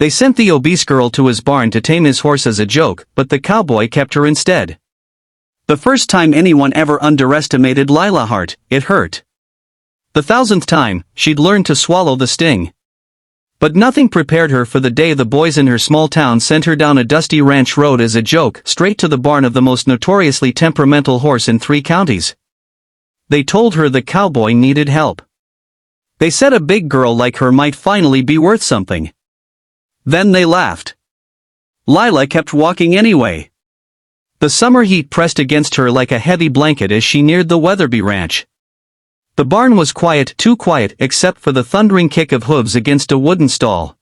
They sent the obese girl to his barn to tame his horse as a joke, but the cowboy kept her instead. The first time anyone ever underestimated Lila heart, it hurt. The 1000th time, she'd learned to swallow the sting. But nothing prepared her for the day the boys in her small town sent her down a dusty ranch road as a joke, straight to the barn of the most notoriously temperamental horse in 3 counties. They told her the cowboy needed help. They said a big girl like her might finally be worth something. Then they laughed. Lila kept walking anyway. The summer heat pressed against her like a heavy blanket as she neared the Weatherby ranch. The barn was quiet, too quiet except for the thundering kick of hooves against a wooden stall.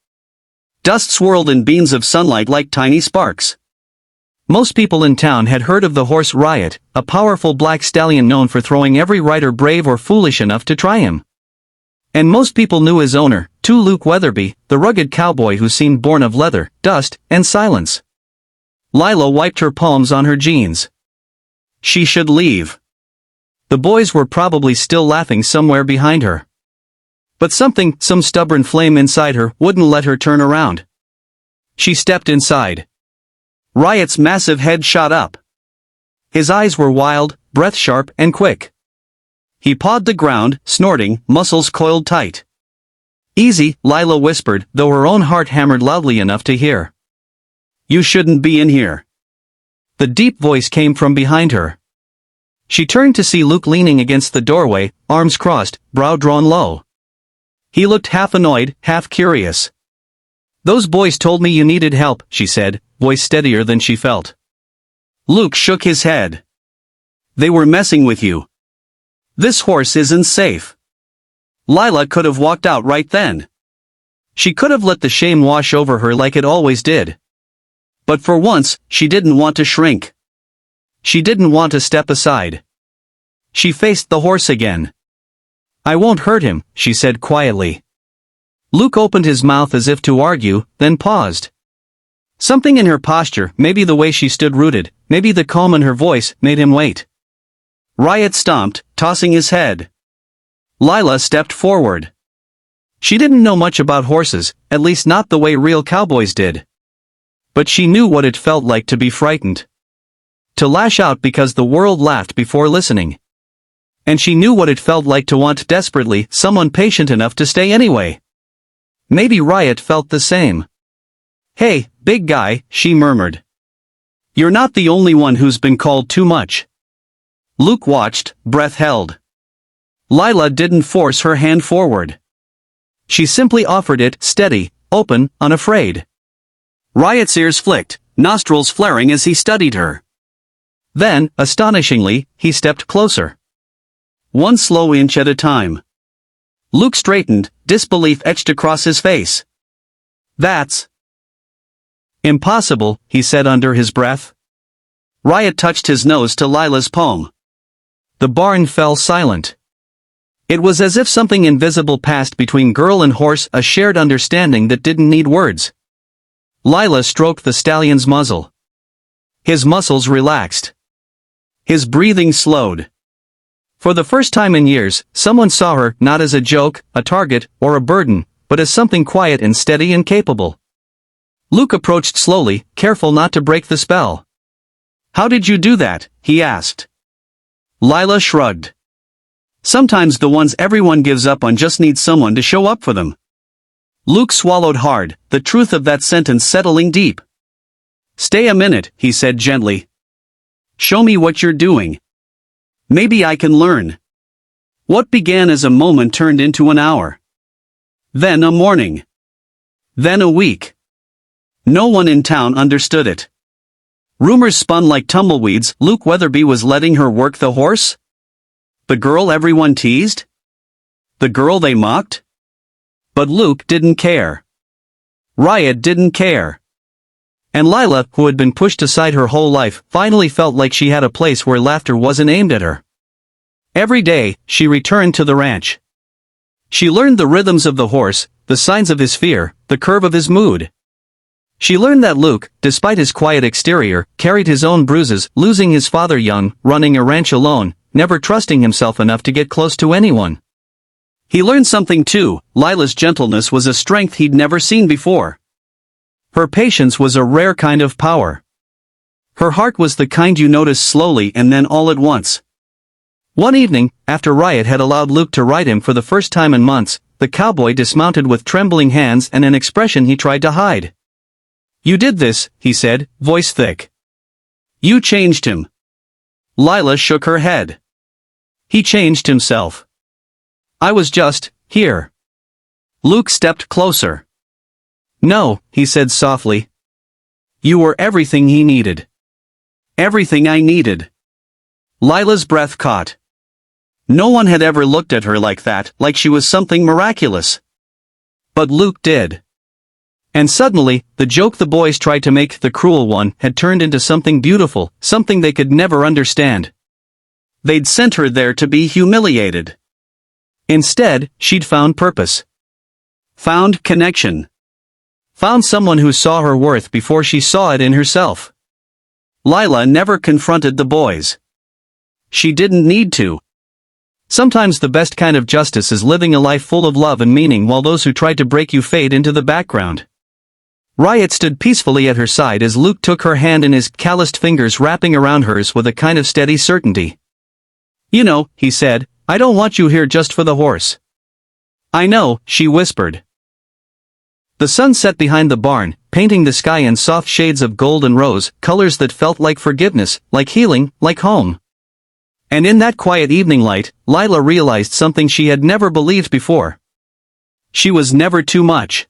Dust swirled in beams of sunlight like tiny sparks. Most people in town had heard of the horse Riot, a powerful black stallion known for throwing every rider brave or foolish enough to try him. And most people knew his owner, too, Luke Weatherby, the rugged cowboy who seemed born of leather, dust, and silence. Lila wiped her palms on her jeans. She should leave. The boys were probably still laughing somewhere behind her. But some stubborn flame inside her, wouldn't let her turn around. She stepped inside. Riot's massive head shot up. His eyes were wild, breath-sharp, and quick. He pawed the ground, snorting, muscles coiled tight. "Easy," Lila whispered, though her own heart hammered loudly enough to hear. "You shouldn't be in here." The deep voice came from behind her. She turned to see Luke leaning against the doorway, arms crossed, brow drawn low. He looked half annoyed, half curious. "Those boys told me you needed help," she said, voice steadier than she felt. Luke shook his head. "They were messing with you. This horse isn't safe." Lila could have walked out right then. She could have let the shame wash over her like it always did. But for once, she didn't want to shrink. She didn't want to step aside. She faced the horse again. "I won't hurt him," she said quietly. Luke opened his mouth as if to argue, then paused. Something in her posture, maybe the way she stood rooted, maybe the calm in her voice, made him wait. Riot stomped, tossing his head. Lila stepped forward. She didn't know much about horses, at least not the way real cowboys did. But she knew what it felt like to be frightened. To lash out because the world laughed before listening. And she knew what it felt like to want desperately someone patient enough to stay anyway. Maybe Riot felt the same. "Hey, big guy," she murmured. "You're not the only one who's been called too much." Luke watched, breath held. Lila didn't force her hand forward. She simply offered it, steady, open, unafraid. Riot's ears flicked, nostrils flaring as he studied her. Then, astonishingly, he stepped closer. One slow inch at a time. Luke straightened, disbelief etched across his face. "That's impossible," he said under his breath. Riot touched his nose to Lila's palm. The barn fell silent. It was as if something invisible passed between girl and horse, a shared understanding that didn't need words. Lila stroked the stallion's muzzle. His muscles relaxed. His breathing slowed. For the first time in years, someone saw her not as a joke, a target, or a burden, but as something quiet and steady and capable. Luke approached slowly, careful not to break the spell. "How did you do that?" he asked. Lila shrugged. "Sometimes the ones everyone gives up on just need someone to show up for them." Luke swallowed hard, the truth of that sentence settling deep. "Stay a minute," he said gently. "Show me what you're doing. Maybe I can learn." What began as a moment turned into an hour. Then a morning. Then a week. No one in town understood it. Rumors spun like tumbleweeds. Luke Weatherby was letting her work the horse? The girl everyone teased? The girl they mocked? But Luke didn't care. Riot didn't care. And Lila, who had been pushed aside her whole life, finally felt like she had a place where laughter wasn't aimed at her. Every day, she returned to the ranch. She learned the rhythms of the horse, the signs of his fear, the curve of his mood. She learned that Luke, despite his quiet exterior, carried his own bruises, losing his father young, running a ranch alone, never trusting himself enough to get close to anyone. He learned something too. Lila's gentleness was a strength he'd never seen before. Her patience was a rare kind of power. Her heart was the kind you notice slowly and then all at once. One evening, after Riot had allowed Luke to ride him for the first time in months, the cowboy dismounted with trembling hands and an expression he tried to hide. "You did this," he said, voice thick. "You changed him." Lila shook her head. "He changed himself. I was just here." Luke stepped closer. "No," he said softly. "You were everything he needed. Everything I needed." Lila's breath caught. No one had ever looked at her like that, like she was something miraculous. But Luke did. And suddenly, the joke the boys tried to make, the cruel one, had turned into something beautiful, something they could never understand. They'd sent her there to be humiliated. Instead, she'd found purpose. Found connection. Found someone who saw her worth before she saw it in herself. Lila never confronted the boys. She didn't need to. Sometimes the best kind of justice is living a life full of love and meaning while those who try to break you fade into the background. Riot stood peacefully at her side as Luke took her hand in his calloused fingers, wrapping around hers with a kind of steady certainty. "You know," he said, "I don't want you here just for the horse." "I know," she whispered. The sun set behind the barn, painting the sky in soft shades of gold and rose, colors that felt like forgiveness, like healing, like home. And in that quiet evening light, Lila realized something she had never believed before. She was never too much.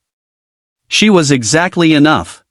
She was exactly enough.